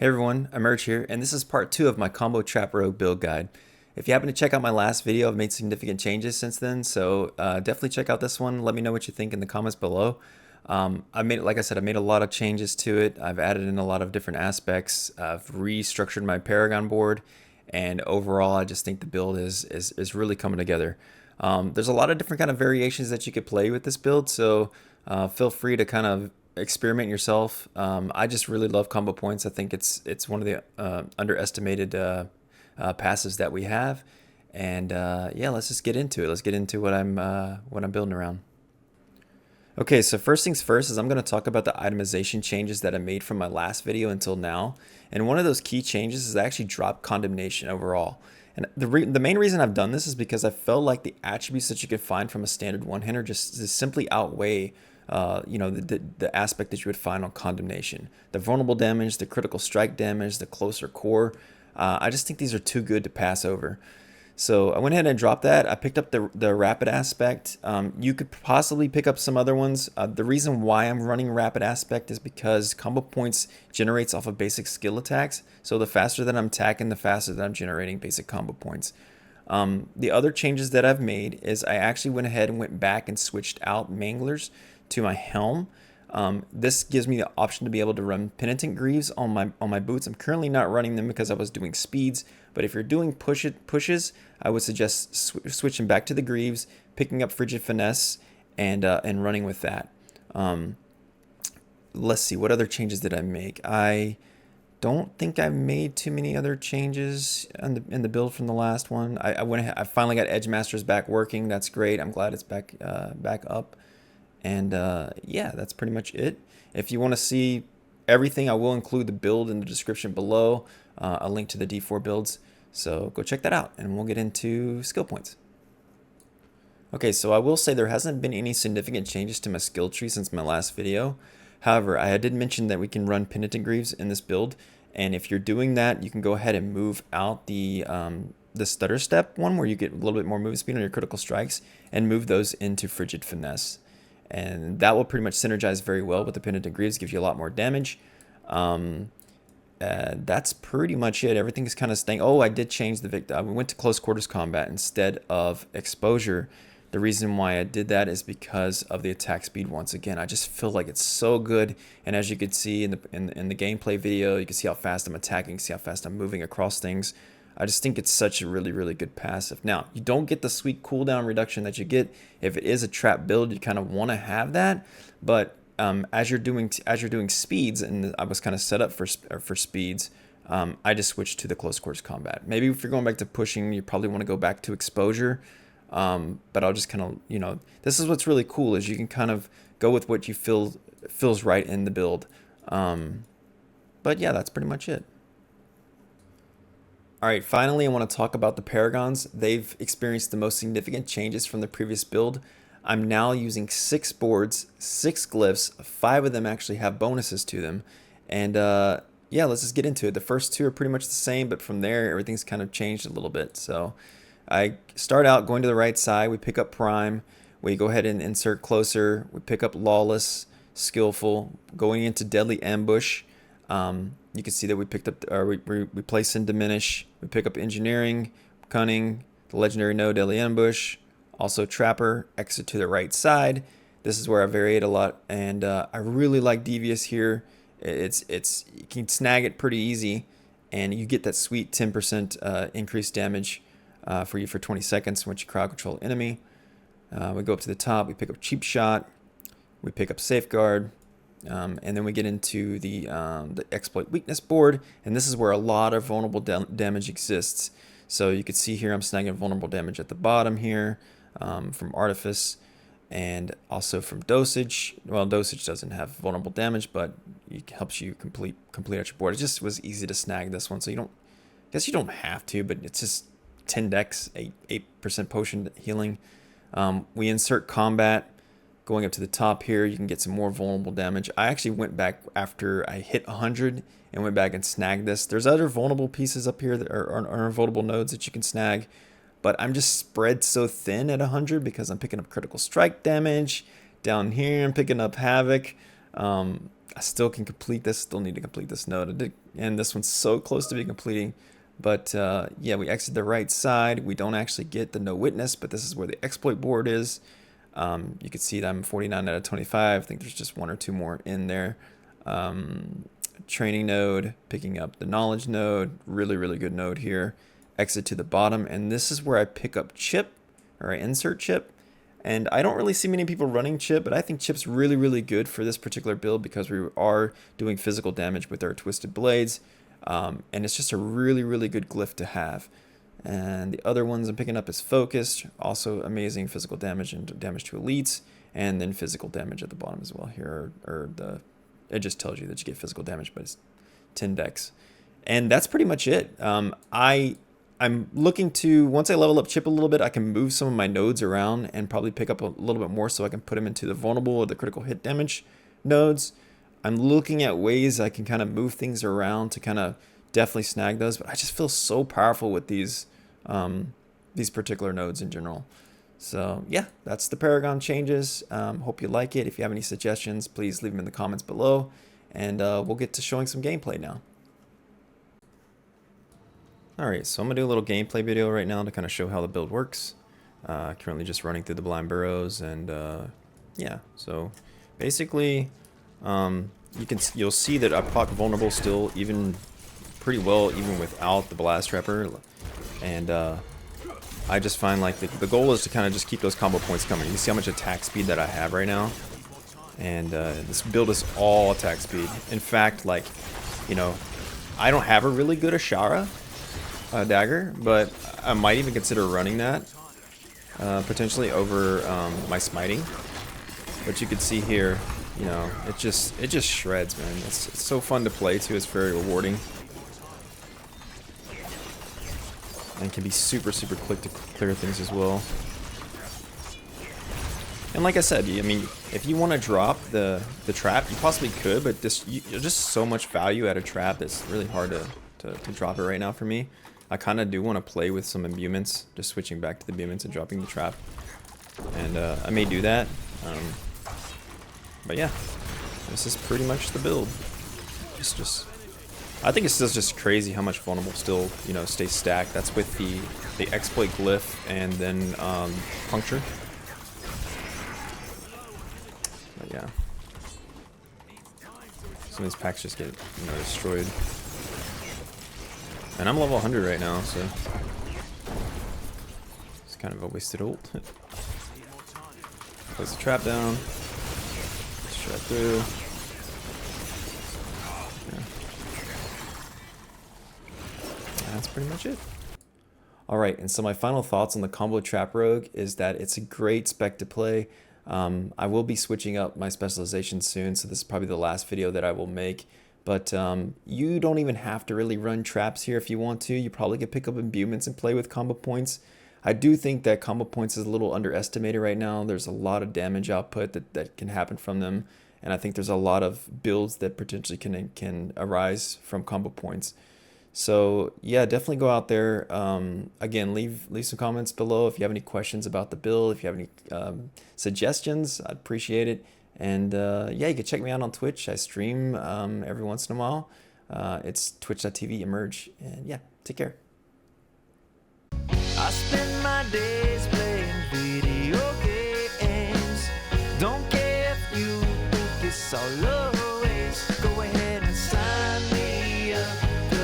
Hey everyone, Emerge here, and this is part 2 of my Combo Trap Rogue build guide. If you happen to check out my last video, I've made significant changes since then, so definitely check out this one. Let me know what you think in the comments below. Like I said, I made a lot of changes to it. I've added in a lot of different aspects. I've restructured my Paragon board, and overall, I just think the build is really coming together. There's a lot of different kind of variations that you could play with this build, so feel free to kind of experiment yourself. I just really love ComboPoints. I think it's one of the underestimated passives that we have. And yeah, let's just get into it. Let's get into what I'm building around. Okay, so first things first is I'm going to talk about the itemization changes that I made from my last video until now. And one of those key changes is I actually dropped condemnation overall. And the main reason I've done this is because I felt like the attributes that you could find from a standard one-hander just simply outweigh the aspect that you would find on condemnation. The vulnerable damage, the critical strike damage, the closer core. I just think these are too good to pass over. So I went ahead and dropped that. I picked up the rapid aspect. You could possibly pick up some other ones. The reason why I'm running rapid aspect is because ComboPoints generates off of basic skill attacks. So the faster that I'm attacking, the faster that I'm generating basic ComboPoints. The other changes that I've made is I actually went ahead and went back and switched out Manglers to my Helm. This gives me the option to be able to run Penitent Greaves on my boots. I'm currently not running them because I was doing speeds, but if you're doing pushes, I would suggest switching back to the Greaves, picking up Frigid Finesse, and running with that. Let's see, what other changes did I make? I don't think I made too many other changes in the build from the last one. I finally got Edgemasters back working. That's great. I'm glad it's back up. And yeah, that's pretty much it. If you want to see everything, I will include the build in the description below, a link to the D4 builds. So go check that out, and we'll get into skill points. Okay, so I will say there hasn't been any significant changes to my skill tree since my last video. However, I did mention that we can run Penitent Greaves in this build, and if you're doing that, you can go ahead and move out the stutter step one, where you get a little bit more move speed on your critical strikes, and move those into Frigid Finesse. And that will pretty much synergize very well with the Penitent Greaves, gives you a lot more damage. That's pretty much it. Everything's kind of staying. Oh, I did change the victim. We went to close quarters combat instead of exposure. The reason why I did that is because of the attack speed. Once again, I just feel like it's so good. And as you can see in the gameplay video, you can see how fast I'm attacking, see how fast I'm moving across things. I just think it's such a really good passive. Now, you don't get the sweet cooldown reduction that you get if it is a trap build. You kind of want to have that, but as you're doing speeds, and I was kind of set up for speeds, I just switched to the close quarters combat. Maybe if you're going back to pushing, you probably want to go back to exposure. But I'll just kind of, this is what's really cool, is you can kind of go with what you feels right in the build. But yeah, that's pretty much it. Alright, finally I want to talk about the Paragons. They've experienced the most significant changes from the previous build. I'm now using 6 boards, 6 glyphs, 5 of them actually have bonuses to them. And yeah, let's just get into it. The first 2 are pretty much the same, but from there everything's kind of changed a little bit. So I start out going to the right side, we pick up Prime, we go ahead and insert Closer, we pick up Lawless, Skillful, going into Deadly Ambush. You can see that we picked up, we place in Diminish, we pick up Engineering, Cunning, the Legendary No, Deadly Ambush, also Trapper, exit to the right side. This is where I variate a lot, and I really like Devious here. You can snag it pretty easy, and you get that sweet 10% increased damage for you for 20 seconds once you crowd control enemy. We go up to the top, we pick up Cheap Shot, we pick up Safeguard. And then we get into the exploit weakness board, and this is where a lot of vulnerable damage exists. So you can see here I'm snagging vulnerable damage at the bottom here from Artifice, and also from Dosage. Well, Dosage doesn't have vulnerable damage, but it helps you complete out your board. It just was easy to snag this one, so I guess you don't have to, but it's just 10 dex, 8% potion healing. We insert Combat. Going up to the top here, you can get some more vulnerable damage. I actually went back after I hit 100 and went back and snagged this. There's other vulnerable pieces up here that are vulnerable nodes that you can snag, but I'm just spread so thin at 100 because I'm picking up critical strike damage. Down here, I'm picking up Havoc. I still can complete this, still need to complete this node. And this one's so close to be completing. But yeah, we exit the right side. We don't actually get the no witness, but this is where the exploit board is. You can see that I'm 49 out of 25. I think there's just 1 or 2 more in there. Training node, picking up the knowledge node, really, really good node here. Exit to the bottom, and this is where I pick up chip, or I insert chip. And I don't really see many people running chip, but I think chip's really, really good for this particular build because we are doing physical damage with our twisted blades. And it's just a really, really good glyph to have. And the other ones I'm picking up is focused, also amazing physical damage and damage to elites, and then physical damage at the bottom as well here, it just tells you that you get physical damage, but it's 10 dex. And that's pretty much it. I'm looking to, once I level up chip a little bit, I can move some of my nodes around and probably pick up a little bit more so I can put them into the vulnerable or the critical hit damage nodes. I'm looking at ways I can kind of move things around to kind of definitely snag those, but I just feel so powerful with these particular nodes in general. So yeah, that's the Paragon changes. Hope you like it. If you have any suggestions, please leave them in the comments below, and we'll get to showing some gameplay now. Alright, so I'm going to do a little gameplay video right now to kind of show how the build works. Currently just running through the blind burrows, and yeah, so basically you'll see that I proc vulnerable still even pretty well even without the blast trapper, and I just find like the goal is to kind of just keep those combo points coming. You see how much attack speed that I have right now, and this build is all attack speed. In fact, like, you know, I don't have a really good Ashara dagger, but I might even consider running that potentially over my smiting. But you can see here, you know, it just shreds, man. It's so fun to play too. It's very rewarding, and can be super quick to clear things as well. And like I said, I mean, if you want to drop the trap, you possibly could, but there's just so much value at a trap. It's really hard to drop it right now for me. I kind of do want to play with some imbuements, just switching back to the imbuements and dropping the trap. And I may do that. But yeah, this is pretty much the build. I think it's still just crazy how much vulnerable still, you know, stays stacked. That's with the exploit glyph and then puncture. But yeah, some of these packs just get, you know, destroyed. And I'm level 100 right now, so it's kind of a wasted ult. Place the trap down. Straight through. Yeah. That's pretty much it. Alright, and so my final thoughts on the combo trap rogue is that it's a great spec to play. I will be switching up my specialization soon, so this is probably the last video that I will make. But you don't even have to really run traps here if you want to. You probably could pick up imbuements and play with combo points. I do think that combo points is a little underestimated right now. There's a lot of damage output that can happen from them. And I think there's a lot of builds that potentially can arise from combo points. So yeah, definitely go out there. Again, leave some comments below if you have any questions about the build. If you have any suggestions, I'd appreciate it. And yeah, you can check me out on Twitch. I stream every once in a while. It's twitch.tv emerge. And yeah, take care. I spend my days playing video games. Don't care if you think it's all love.